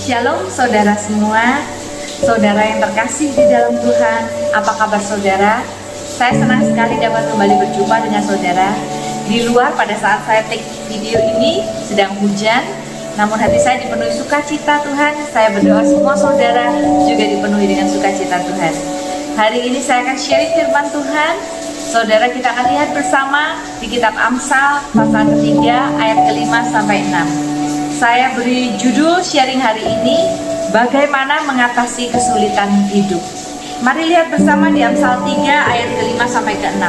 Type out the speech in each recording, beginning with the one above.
Shalom saudara semua, saudara yang terkasih di dalam Tuhan. Apa kabar saudara? Saya senang sekali dapat kembali berjumpa dengan saudara. Di luar pada saat saya take video ini sedang hujan, namun hati saya dipenuhi sukacita Tuhan. Saya berdoa semua saudara juga dipenuhi dengan sukacita Tuhan. Hari ini saya akan sharing firman Tuhan. Saudara, kita akan lihat bersama di kitab Amsal pasal ketiga ayat ke-5 sampai 6. Saya beri judul sharing hari ini, bagaimana mengatasi kesulitan hidup. Mari lihat bersama di Amsal 3 ayat ke-5 sampai ke-6.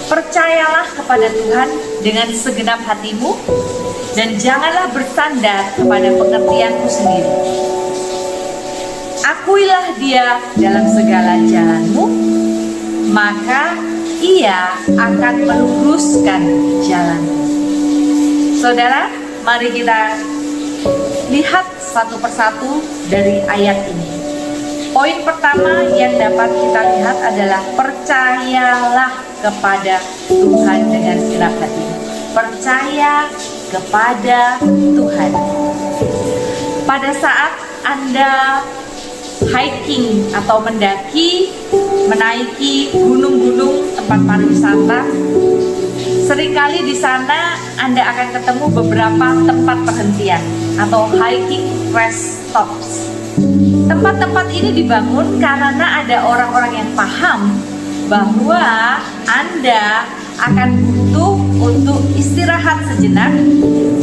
Percayalah kepada Tuhan dengan segenap hatimu, dan janganlah bersandar kepada pengertianmu sendiri. Akuilah Dia dalam segala jalanmu, maka Ia akan meluruskan jalanmu. Saudara, mari kita lihat satu persatu dari ayat ini. Poin pertama yang dapat kita lihat adalah percayalah kepada Tuhan dengan segenap hatimu. Percaya kepada Tuhan. Pada saat Anda hiking atau mendaki, menaiki gunung-gunung tempat pariwisata, seringkali di sana Anda akan ketemu beberapa tempat perhentian atau hiking rest stops. Tempat-tempat ini dibangun karena ada orang-orang yang paham bahwa Anda akan butuh untuk istirahat sejenak,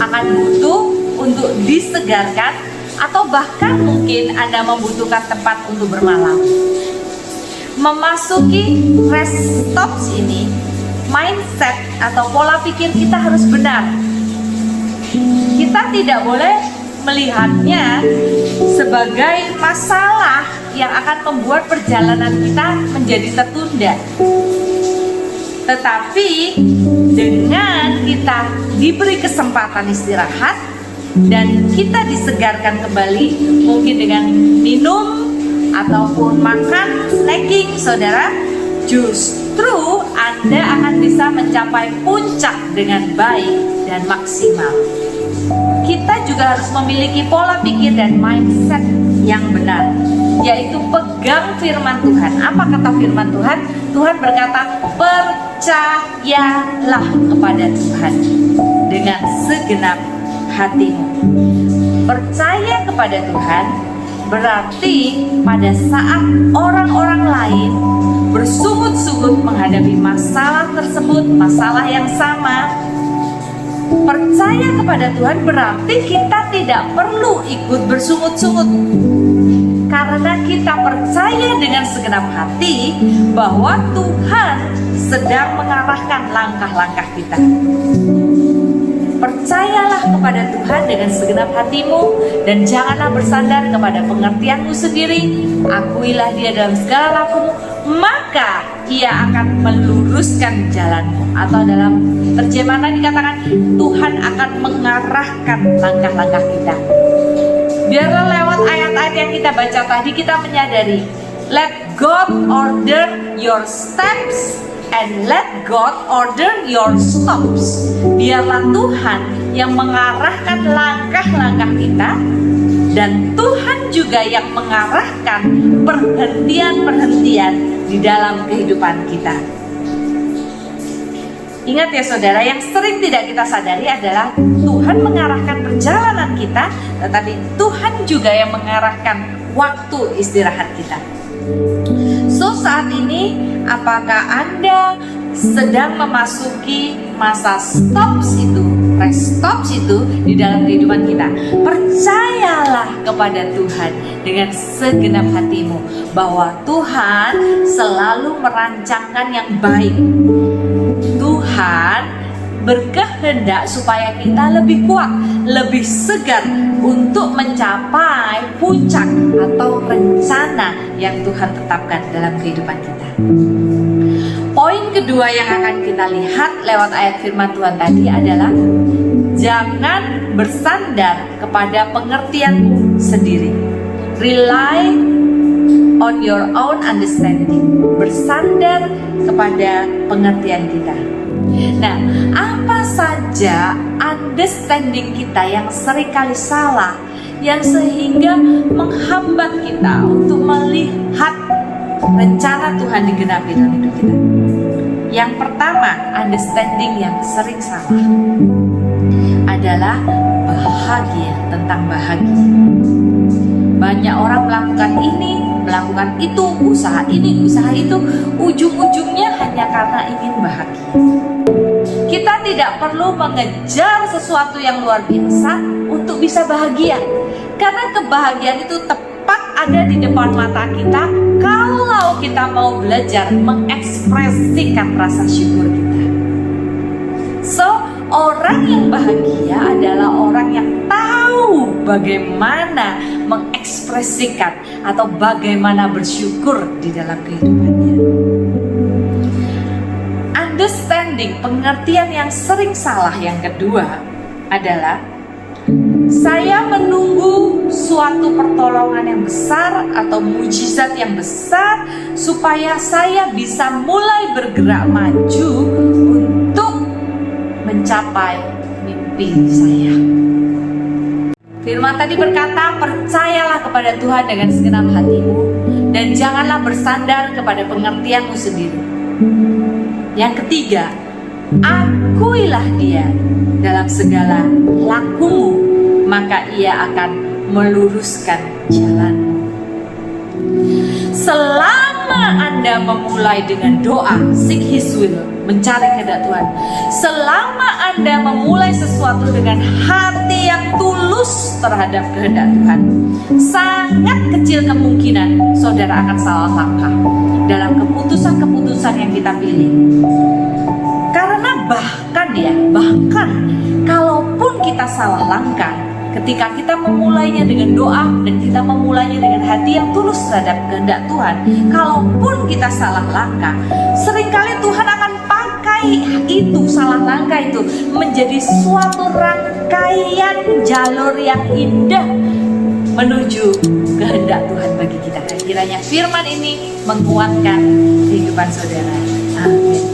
akan butuh untuk disegarkan, atau bahkan mungkin Anda membutuhkan tempat untuk bermalam. Memasuki rest stops ini, mindset atau pola pikir kita harus benar. Kita tidak boleh melihatnya sebagai masalah yang akan membuat perjalanan kita menjadi tertunda. Tetapi dengan kita diberi kesempatan istirahat dan kita disegarkan kembali, mungkin dengan minum ataupun makan snacking, saudara, justru Anda akan bisa mencapai puncak dengan baik dan maksimal. Kita juga harus memiliki pola pikir dan mindset yang benar, yaitu pegang firman Tuhan. Apa kata firman Tuhan? Tuhan berkata, percayalah kepada Tuhan dengan segenap hatimu. Percaya kepada Tuhan berarti pada saat orang-orang lain bersungut-sungut menghadapi masalah tersebut, masalah yang sama, percaya kepada Tuhan berarti kita tidak perlu ikut bersungut-sungut, karena kita percaya dengan segenap hati bahwa Tuhan sedang mengarahkan langkah-langkah kita. Percayalah kepada Tuhan dengan segenap hatimu, dan janganlah bersandar kepada pengertianmu sendiri. Akuilah Dia dalam segala lakumu, maka Ia akan meluruskan jalanmu. Atau dalam terjemahan dikatakan, Tuhan akan mengarahkan langkah-langkah kita. Biarlah lewat ayat-ayat yang kita baca tadi kita menyadari, let God order your steps and let God order your stops. Biarlah Tuhan yang mengarahkan langkah-langkah kita, dan Tuhan juga yang mengarahkan perhentian-perhentian di dalam kehidupan kita. Ingat ya saudara, yang sering tidak kita sadari adalah Tuhan mengarahkan perjalanan kita, tetapi Tuhan juga yang mengarahkan waktu istirahat kita. So saat ini, apakah Anda sedang memasuki masa stops itu, rest stops itu di dalam kehidupan kita? Percayalah kepada Tuhan dengan segenap hatimu bahwa Tuhan selalu merancangkan yang baik. Tuhan berkehendak supaya kita lebih kuat, lebih segar untuk mencapai puncak atau rencana yang Tuhan tetapkan dalam kehidupan kita. Poin kedua yang akan kita lihat lewat ayat firman Tuhan tadi adalah jangan bersandar kepada pengertianmu sendiri. Rely on your own understanding. Bersandar kepada pengertian kita. Nah, apa saja understanding kita yang seringkali salah, yang sehingga menghambat kita untuk melihat rencana Tuhan digenapi dalam hidup kita. Yang pertama, understanding yang sering salah adalah bahagia, tentang bahagia. Banyak orang melakukan ini, melakukan itu, usaha ini, usaha itu, ujung-ujungnya hanya karena ingin bahagia. Kita tidak perlu mengejar sesuatu yang luar biasa untuk bisa bahagia, karena kebahagiaan itu tepat ada di depan mata kita kalau kita mau belajar mengekspresikan rasa syukur kita. So, orang yang bahagia adalah orang yang tahu bagaimana mengekspresikan atau bagaimana bersyukur di dalam kehidupannya. Understanding, pengertian yang sering salah yang kedua adalah saya menunggu suatu pertolongan yang besar atau mujizat yang besar supaya saya bisa mulai bergerak maju untuk mencapai mimpi saya. Firman tadi berkata, percayalah kepada Tuhan dengan segenap hatimu dan janganlah bersandar kepada pengertianmu sendiri. Yang ketiga, akuilah Dia dalam segala lakumu, maka Ia akan meluruskan jalanmu. Selama Anda memulai dengan doa, seek His will, mencari kehendak Tuhan. Selama Anda memulai sesuatu dengan hati yang tulus terhadap kehendak Tuhan, sangat kecil kemungkinan saudara akan salah langkah dalam keputusan-keputusan yang kita pilih. Karena bahkan kalaupun kita salah langkah, ketika kita memulainya dengan doa dan kita memulainya dengan hati yang tulus terhadap kehendak Tuhan, kalaupun kita salah langkah, seringkali Tuhan akan pakai itu, salah langkah itu menjadi suatu rangkaian jalur yang indah menuju kehendak Tuhan bagi kita. Kiranya firman ini menguatkan kehidupan saudara. Amin.